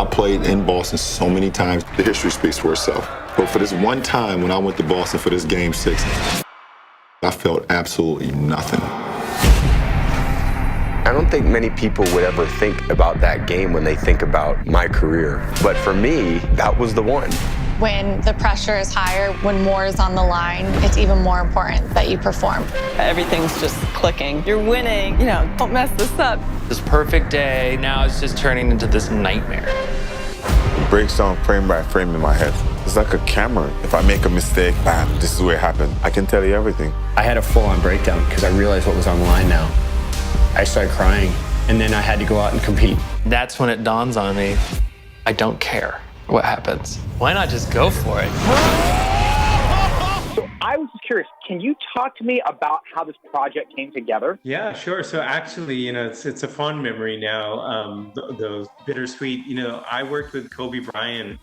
I played in Boston so many times. The history speaks for itself. But for this one time when I went to Boston for this Game 6, I felt absolutely nothing. I don't think many people would ever think about that game when they think about my career. But for me, that was the one. When the pressure is higher, when more is on the line, it's even more important that you perform. Everything's just clicking. You're winning. Don't mess this up. This perfect day, now it's just turning into this nightmare. It breaks down frame by frame in my head. It's like a camera. If I make a mistake, bam, this is where it happened. I can tell you everything. I had a full-on breakdown because I realized what was on the line now. I started crying, and then I had to go out and compete. That's when it dawns on me, I don't care what happens. Why not just go for it? So I was just curious, can you talk to me about how this project came together? Yeah, sure. So actually, it's a fond memory now, those bittersweet. I worked with Kobe Bryant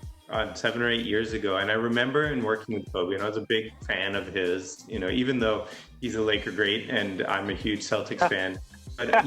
7 or 8 years ago, and I remember in working with Kobe, and I was a big fan of his, even though he's a Laker great and I'm a huge Celtics fan. But, I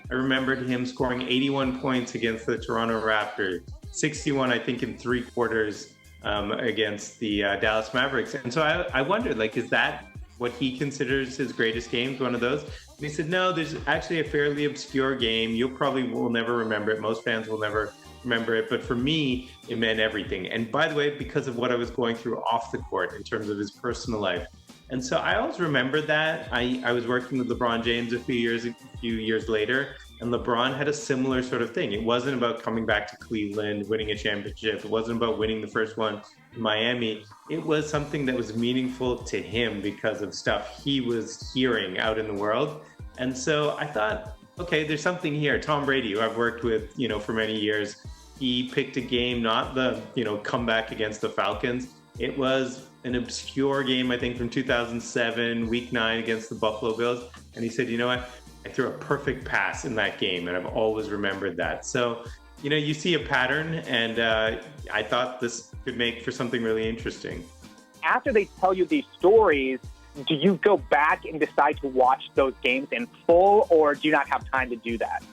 remembered him scoring 81 points against the Toronto Raptors, 61, I think, in 3 quarters against the Dallas Mavericks. And so I wondered, is that what he considers his greatest games, one of those? And he said, no, there's actually a fairly obscure game. You probably will never remember it. Most fans will never remember it. But for me, it meant everything. And by the way, because of what I was going through off the court in terms of his personal life. And so I always remember that. I was working with LeBron James a few years later, and LeBron had a similar sort of thing. It wasn't about coming back to Cleveland, winning a championship. It wasn't about winning the first one in Miami. It was something that was meaningful to him because of stuff he was hearing out in the world. And so I thought, okay, there's something here. Tom Brady, who I've worked with, for many years, he picked a game, not the, comeback against the Falcons. It was an obscure game, I think, from 2007, Week 9 against the Buffalo Bills. And he said, you know what? I threw a perfect pass in that game, and I've always remembered that. So, you see a pattern, and I thought this could make for something really interesting. After they tell you these stories, do you go back and decide to watch those games in full, or do you not have time to do that?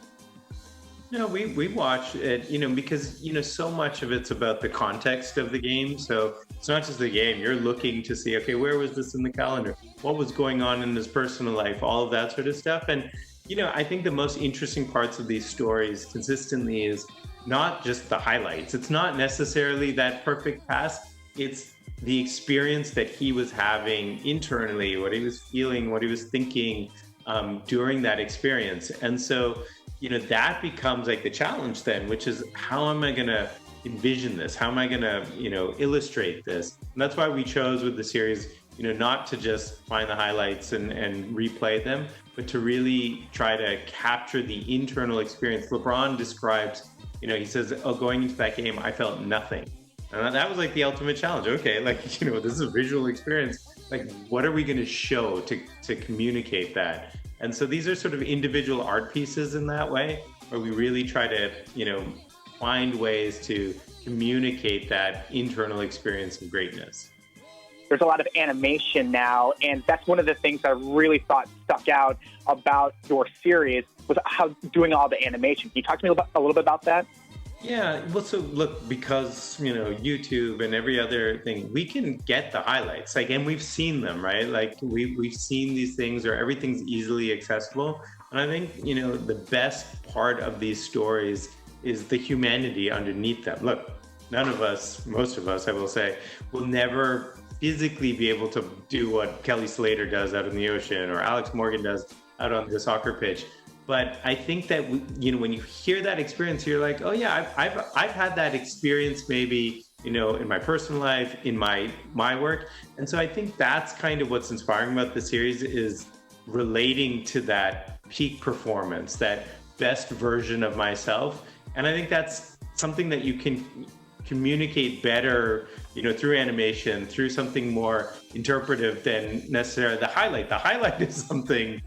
No, we watch it, because, so much of it's about the context of the game. So it's not just the game. You're looking to see, okay, where was this in the calendar? What was going on in his personal life? All of that sort of stuff. And, I think the most interesting parts of these stories consistently is not just the highlights. It's not necessarily that perfect pass. It's the experience that he was having internally, what he was feeling, what he was thinking during that experience. And so, that becomes like the challenge then, which is how am I going to envision this? How am I going to, illustrate this? And that's why we chose with the series, not to just find the highlights and replay them, but to really try to capture the internal experience. LeBron describes, he says, going into that game, I felt nothing. And that was like the ultimate challenge. Okay, this is a visual experience. What are we going to show to communicate that? And so these are sort of individual art pieces in that way, where we really try to, find ways to communicate that internal experience of greatness. There's a lot of animation now, and that's one of the things I really thought stuck out about your series was how doing all the animation. Can you talk to me a little bit about that? Yeah, well, so look, because, YouTube and every other thing, we can get the highlights, and we've seen them, right? We've seen these things, or everything's easily accessible. And I think, the best part of these stories is the humanity underneath them. Look, none of us, most of us, I will say, will never physically be able to do what Kelly Slater does out in the ocean, or Alex Morgan does out on the soccer pitch. But I think that, when you hear that experience, you're like, oh yeah, I've had that experience maybe, in my personal life, in my work. And so I think that's kind of what's inspiring about the series, is relating to that peak performance, that best version of myself. And I think that's something that you can communicate better, through animation, through something more interpretive than necessarily the highlight. The highlight is something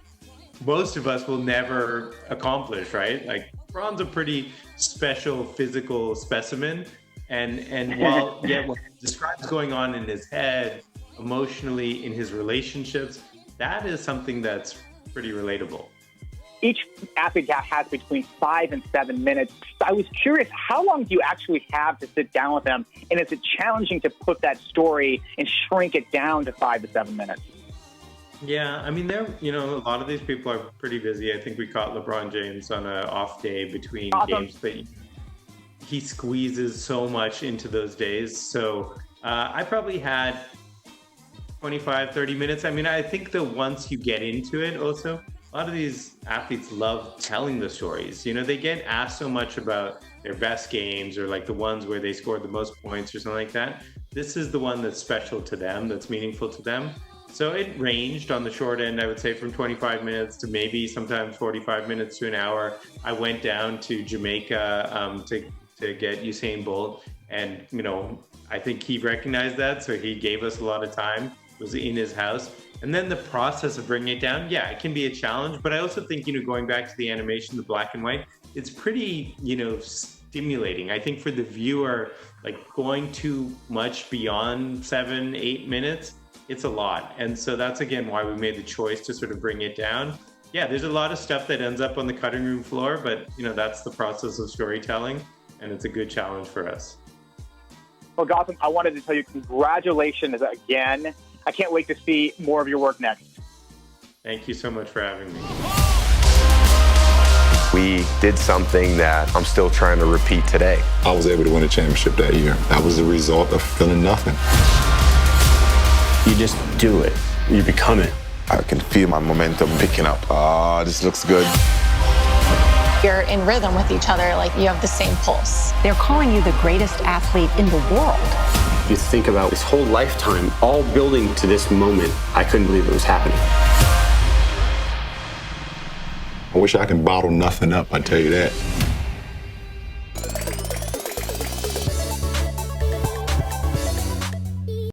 most of us will never accomplish, right? Ron's a pretty special physical specimen. And while, what he describes going on in his head, emotionally, in his relationships, that is something that's pretty relatable. each athlete has between 5 and 7 minutes. So I was curious, how long do you actually have to sit down with them? And is it challenging to put that story and shrink it down to 5 to 7 minutes? Yeah, I mean, a lot of these people are pretty busy. I think we caught LeBron James on an off day between games, but he squeezes so much into those days. So I probably had 25, 30 minutes. I mean, I think that once you get into it also, a lot of these athletes love telling the stories. They get asked so much about their best games or like the ones where they scored the most points or something like that. This is the one that's special to them, that's meaningful to them. So it ranged on the short end, I would say, from 25 minutes to maybe sometimes 45 minutes to an hour. I went down to Jamaica to get Usain Bolt, and I think he recognized that, so he gave us a lot of time. It was in his house. And then the process of bringing it down, yeah, it can be a challenge. But I also think, going back to the animation, the black and white, it's pretty, stimulating. I think for the viewer, like going too much beyond 7, 8 minutes, it's a lot. And so that's, again, why we made the choice to sort of bring it down. Yeah, there's a lot of stuff that ends up on the cutting room floor, but, that's the process of storytelling. And it's a good challenge for us. Well, Gotham, I wanted to tell you congratulations again. I can't wait to see more of your work next. Thank you so much for having me. We did something that I'm still trying to repeat today. I was able to win a championship that year. That was the result of feeling nothing. You just do it. You become it. I can feel my momentum picking up. This looks good. You're in rhythm with each other, like you have the same pulse. They're calling you the greatest athlete in the world. You think about this whole lifetime, all building to this moment. I couldn't believe it was happening. I wish I could bottle nothing up, I tell you that.